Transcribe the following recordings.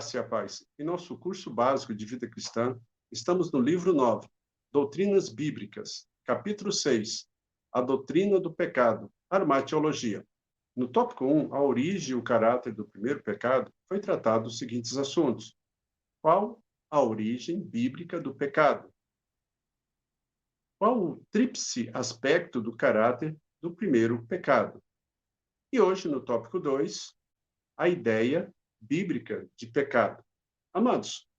graça e a paz. Em nosso curso básico de vida cristã, estamos no livro 9, Doutrinas Bíblicas, capítulo 6, a doutrina do pecado, armatiologia. No tópico 1, a origem e o caráter do primeiro pecado, foi tratado os seguintes assuntos. Qual a origem bíblica do pecado? Qual o tríplice aspecto do caráter do primeiro pecado? E hoje, no tópico 2, a ideia bíblica de pecado. Amados,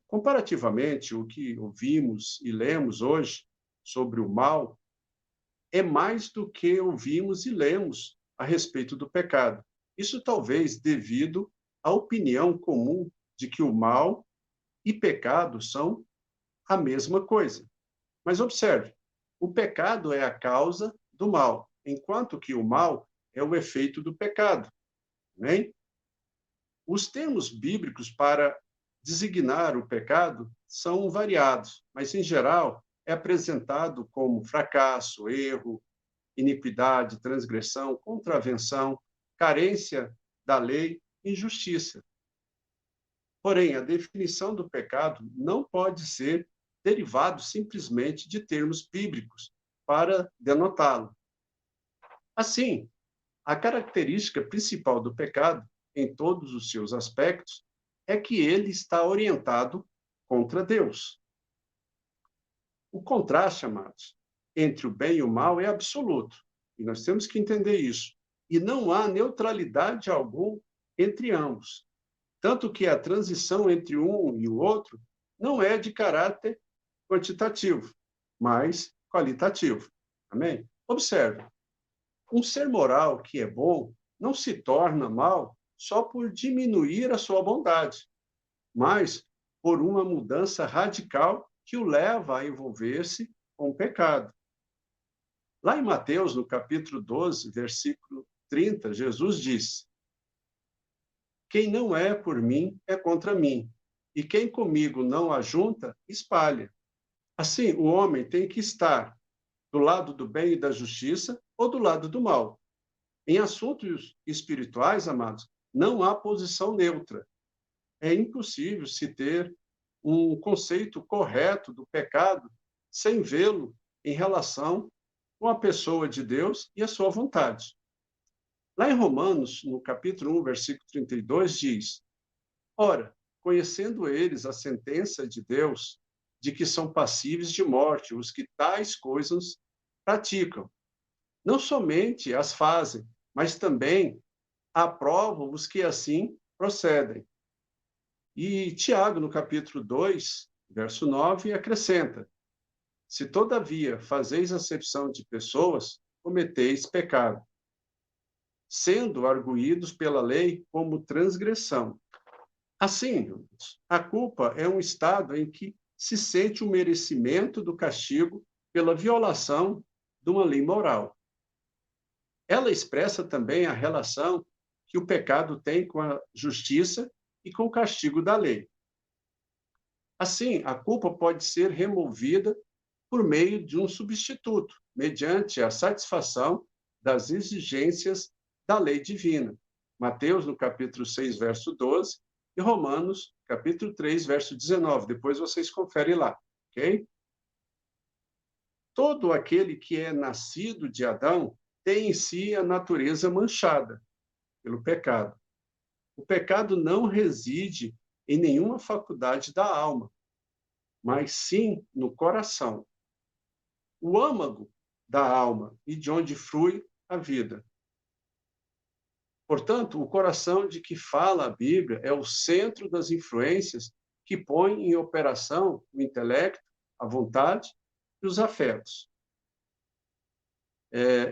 comparativamente, o que ouvimos e lemos hoje sobre o mal é mais do que ouvimos e lemos a respeito do pecado. Isso talvez devido à opinião comum de que o mal e pecado são a mesma coisa. Mas observe, o pecado é a causa do mal, enquanto que o mal é o efeito do pecado. Amém? Os termos bíblicos para designar o pecado são variados, mas, em geral, é apresentado como fracasso, erro, iniquidade, transgressão, contravenção, carência da lei, injustiça. Porém, a definição do pecado não pode ser derivado simplesmente de termos bíblicos para denotá-lo. Assim, a característica principal do pecado, em todos os seus aspectos, é que ele está orientado contra Deus. O contraste, amados, entre o bem e o mal é absoluto, e nós temos que entender isso. E não há neutralidade alguma entre ambos. Tanto que a transição entre um e o outro não é de caráter quantitativo, mas qualitativo. Amém? Observe, um ser moral que é bom não se torna mal só por diminuir a sua bondade, mas por uma mudança radical que o leva a envolver-se com o pecado. Lá em Mateus, no capítulo 12, versículo 30, Jesus disse: quem não é por mim é contra mim, e quem comigo não ajunta, espalha. Assim, o homem tem que estar do lado do bem e da justiça ou do lado do mal. Em assuntos espirituais, amados, não há posição neutra. É impossível se ter um conceito correto do pecado sem vê-lo em relação com a pessoa de Deus e a sua vontade. Lá em Romanos, no capítulo 1, versículo 32, diz: ora, conhecendo eles a sentença de Deus, de que são passíveis de morte os que tais coisas praticam, não somente as fazem, mas também aprovam os que assim procedem. E Tiago, no capítulo 2, verso 9, acrescenta: se todavia fazeis acepção de pessoas, cometeis pecado, sendo arguídos pela lei como transgressão. Assim, a culpa é um estado em que se sente o merecimento do castigo pela violação de uma lei moral. Ela expressa também a relação que o pecado tem com a justiça e com o castigo da lei. Assim, a culpa pode ser removida por meio de um substituto, mediante a satisfação das exigências da lei divina. Mateus, no capítulo 6, verso 12, e Romanos, capítulo 3, verso 19. Depois vocês conferem lá, ok? Todo aquele que é nascido de Adão tem em si a natureza manchada pelo pecado. O pecado não reside em nenhuma faculdade da alma, mas sim no coração, o âmago da alma e de onde flui a vida. Portanto, o coração de que fala a Bíblia é o centro das influências que põe em operação o intelecto, a vontade e os afetos.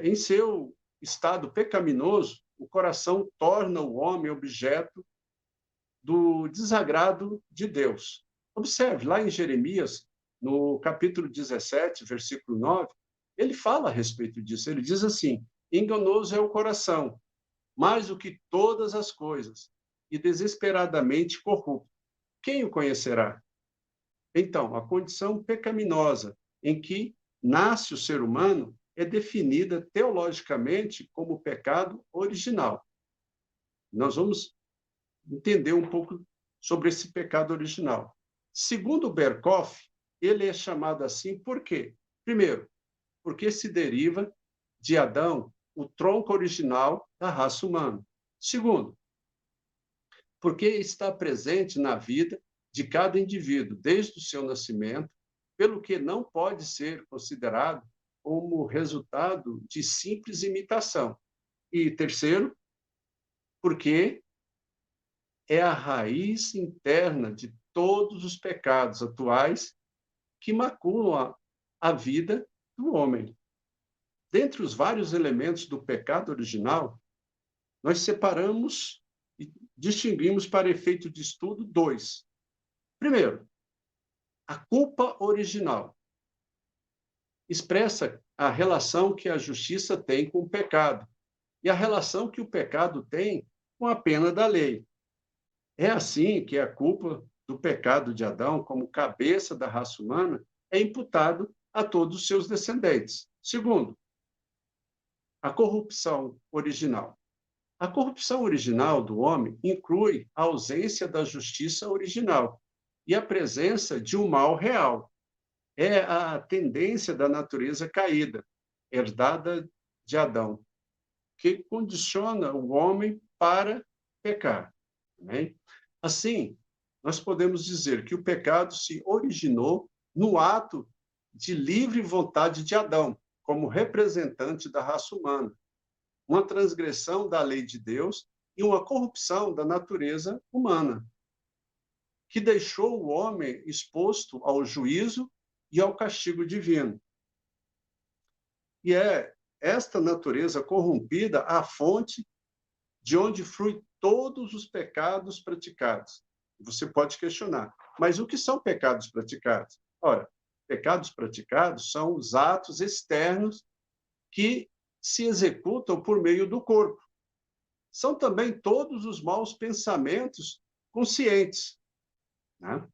Em seu estado pecaminoso, o coração torna o homem objeto do desagrado de Deus. Observe, lá em Jeremias, no capítulo 17, versículo 9, ele fala a respeito disso. Ele diz assim: enganoso é o coração, mais do que todas as coisas, e desesperadamente corrupto. Quem o conhecerá? Então, a condição pecaminosa em que nasce o ser humano é definida teologicamente como pecado original. Nós vamos entender um pouco sobre esse pecado original. Segundo Berkoff, ele é chamado assim por quê? Primeiro, porque se deriva de Adão, o tronco original da raça humana. Segundo, porque está presente na vida de cada indivíduo, desde o seu nascimento, pelo que não pode ser considerado como resultado de simples imitação. E terceiro, porque é a raiz interna de todos os pecados atuais que maculam a vida do homem. Dentre os vários elementos do pecado original, nós separamos e distinguimos para efeito de estudo dois. Primeiro, a culpa original expressa a relação que a justiça tem com o pecado e a relação que o pecado tem com a pena da lei. É assim que a culpa do pecado de Adão, como cabeça da raça humana, é imputado a todos os seus descendentes. Segundo, a corrupção original. A corrupção original do homem inclui a ausência da justiça original e a presença de um mal real. É a tendência da natureza caída, herdada de Adão, que condiciona o homem para pecar. Né? Assim, nós podemos dizer que o pecado se originou no ato de livre vontade de Adão, como representante da raça humana, uma transgressão da lei de Deus e uma corrupção da natureza humana, que deixou o homem exposto ao juízo e ao castigo divino. E é esta natureza corrompida a fonte de onde flui todos os pecados praticados. Você pode questionar, mas o que são pecados praticados? Ora, pecados praticados são os atos externos que se executam por meio do corpo. São também todos os maus pensamentos conscientes. Né?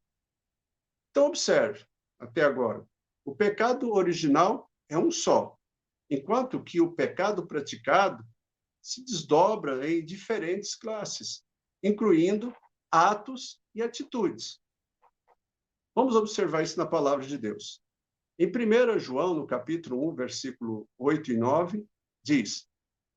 Então, observe, até agora, o pecado original é um só, enquanto que o pecado praticado se desdobra em diferentes classes, incluindo atos e atitudes. Vamos observar isso na palavra de Deus. Em 1 João, no capítulo 1, versículo 8 e 9, diz: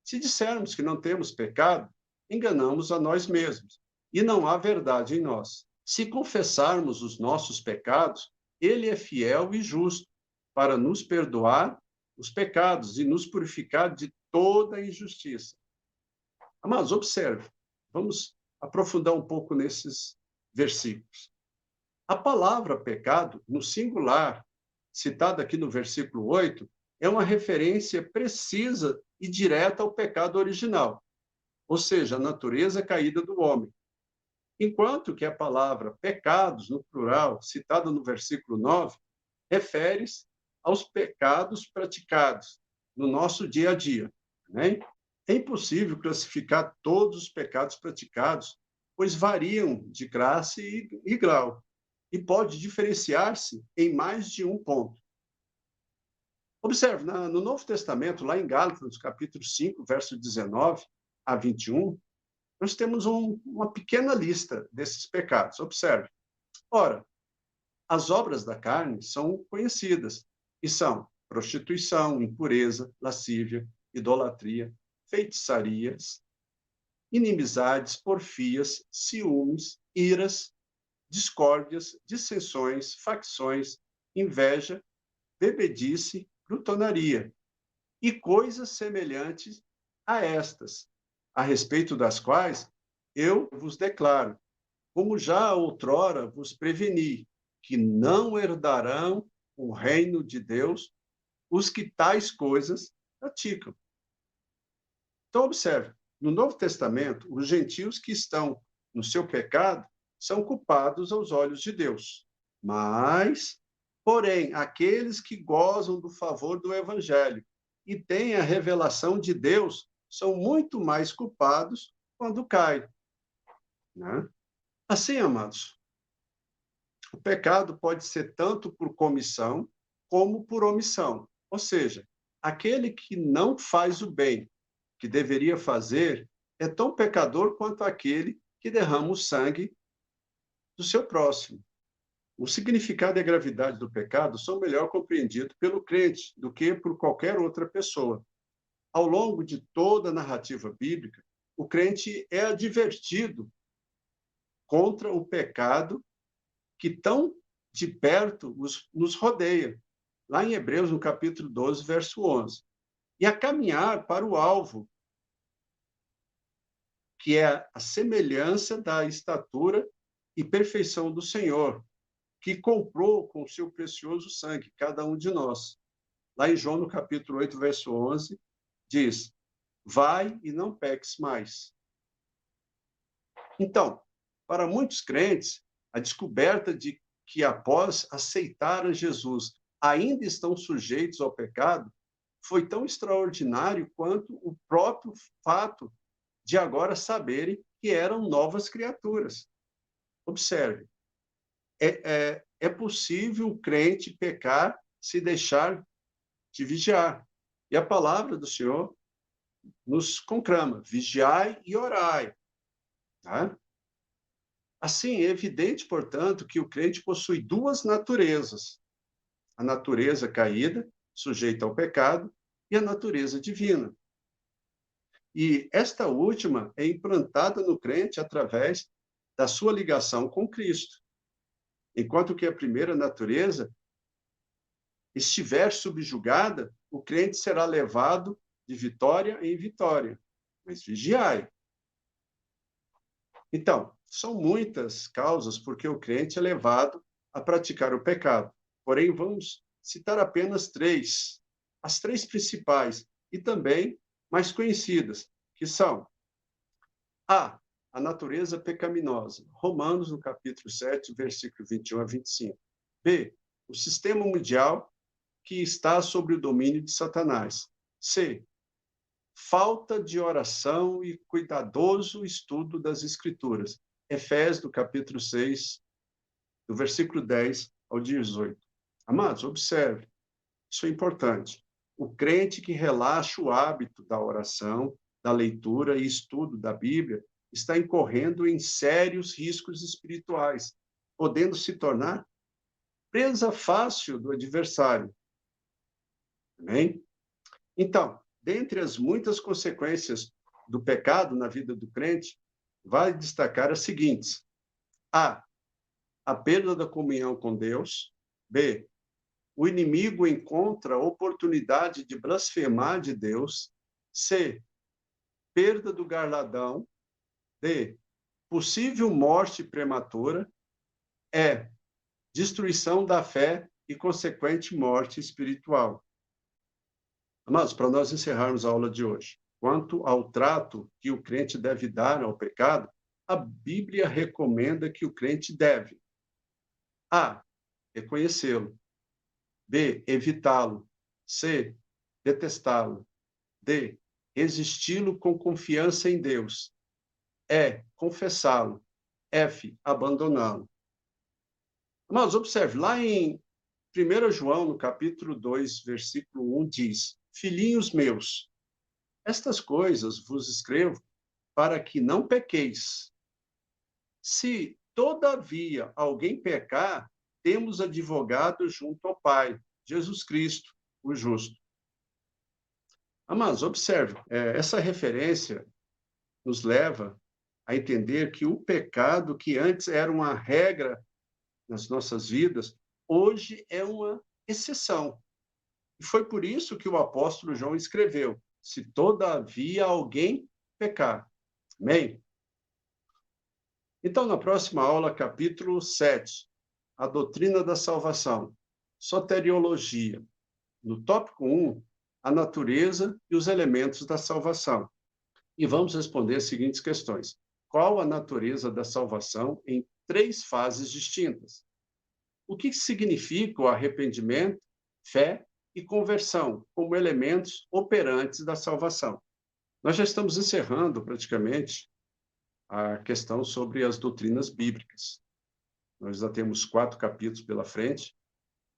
se dissermos que não temos pecado, enganamos a nós mesmos, e não há verdade em nós. Se confessarmos os nossos pecados, ele é fiel e justo para nos perdoar os pecados e nos purificar de toda injustiça. Amados, observe, vamos aprofundar um pouco nesses versículos. A palavra pecado, no singular, citada aqui no versículo 8, é uma referência precisa e direta ao pecado original, ou seja, a natureza caída do homem. Enquanto que a palavra pecados, no plural, citada no versículo 9, refere-se aos pecados praticados no nosso dia a dia. Né? É impossível classificar todos os pecados praticados, pois variam de classe e grau, e pode diferenciar-se em mais de um ponto. Observe, no Novo Testamento, lá em Gálatas, capítulo 5, verso 19 a 21, nós temos uma pequena lista desses pecados. Observe. Ora, as obras da carne são conhecidas, e são prostituição, impureza, lascívia, idolatria, feitiçarias, inimizades, porfias, ciúmes, iras, discórdias, dissensões, facções, inveja, bebedice, glutonaria, e coisas semelhantes a estas, a respeito das quais eu vos declaro, como já outrora vos preveni, que não herdarão o reino de Deus os que tais coisas praticam. Então, observe, no Novo Testamento, os gentios que estão no seu pecado são culpados aos olhos de Deus. Mas, porém, aqueles que gozam do favor do Evangelho e têm a revelação de Deus são muito mais culpados quando caem. Né? Assim, amados, o pecado pode ser tanto por comissão como por omissão. Ou seja, aquele que não faz o bem que deveria fazer é tão pecador quanto aquele que derrama o sangue do seu próximo. O significado e a gravidade do pecado são melhor compreendidos pelo crente do que por qualquer outra pessoa. Ao longo de toda a narrativa bíblica, o crente é advertido contra o pecado que tão de perto nos rodeia. Lá em Hebreus, no capítulo 12, verso 11. E a caminhar para o alvo, que é a semelhança da estatura e perfeição do Senhor, que comprou com seu precioso sangue cada um de nós. Lá em João, no capítulo 8, verso 11, diz: vai e não peques mais. Então, para muitos crentes, a descoberta de que após aceitar Jesus ainda estão sujeitos ao pecado foi tão extraordinário quanto o próprio fato de agora saberem que eram novas criaturas. Observe, é possível o crente pecar se deixar de vigiar. E a palavra do Senhor nos conclama: vigiai e orai. Tá? Assim, é evidente, portanto, que o crente possui duas naturezas: a natureza caída, sujeita ao pecado, e a natureza divina. E esta última é implantada no crente através da sua ligação com Cristo, enquanto que a primeira natureza estiver subjugada, o crente será levado de vitória em vitória. Mas vigiai. Então, são muitas causas porque o crente é levado a praticar o pecado. Porém, vamos citar apenas três, as três principais e também mais conhecidas, que são a natureza pecaminosa, Romanos, no capítulo 7, versículo 21 a 25. B, o sistema mundial que está sob o domínio de Satanás. C, falta de oração e cuidadoso estudo das Escrituras. Efésios, do capítulo 6, do versículo 10 ao 18. Amados, observe, isso é importante. O crente que relaxa o hábito da oração, da leitura e estudo da Bíblia está incorrendo em sérios riscos espirituais, podendo se tornar presa fácil do adversário. Amém? Então, dentre as muitas consequências do pecado na vida do crente, vale destacar as seguintes: a perda da comunhão com Deus. B, o inimigo encontra oportunidade de blasfemar de Deus. C, perda do galardão. D, possível morte prematura. E, destruição da fé e consequente morte espiritual. Amados, para nós encerrarmos a aula de hoje, quanto ao trato que o crente deve dar ao pecado, a Bíblia recomenda que o crente deve: A, reconhecê-lo. B, evitá-lo. C, detestá-lo. D, resisti-lo com confiança em Deus. E, confessá-lo. F, abandoná-lo. Mas observe, lá em 1 João, no capítulo 2, versículo 1, diz: filhinhos meus, estas coisas vos escrevo para que não pequeis. Se, todavia, alguém pecar, temos advogado junto ao Pai, Jesus Cristo, o justo. Amados, observe, essa referência nos leva a entender que o pecado, que antes era uma regra nas nossas vidas, hoje é uma exceção. E foi por isso que o apóstolo João escreveu: se todavia alguém pecar. Amém? Então, na próxima aula, capítulo 7, a doutrina da salvação, soteriologia. No tópico 1, a natureza e os elementos da salvação. E vamos responder as seguintes questões: qual a natureza da salvação em 3 fases distintas? O que significa o arrependimento, fé e conversão como elementos operantes da salvação? Nós já estamos encerrando praticamente a questão sobre as doutrinas bíblicas. Nós já temos 4 capítulos pela frente,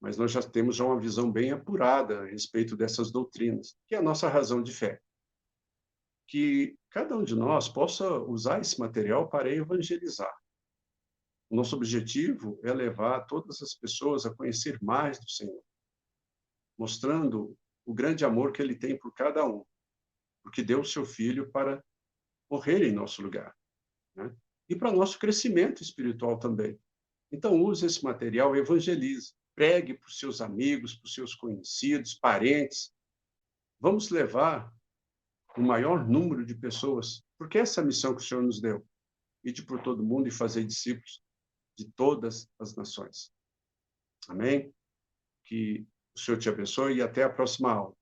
mas nós já temos uma visão bem apurada a respeito dessas doutrinas, que é a nossa razão de fé. Que cada um de nós possa usar esse material para evangelizar. O nosso objetivo é levar todas as pessoas a conhecer mais do Senhor, mostrando o grande amor que Ele tem por cada um, porque deu o seu Filho para morrer em nosso lugar, né? E para nosso crescimento espiritual também. Então, use esse material, evangelize, pregue para os seus amigos, para os seus conhecidos, parentes. Vamos levar o maior número de pessoas, porque essa é a missão que o Senhor nos deu. Ide por todo mundo e fazer discípulos de todas as nações. Amém? Que o Senhor te abençoe e até a próxima aula.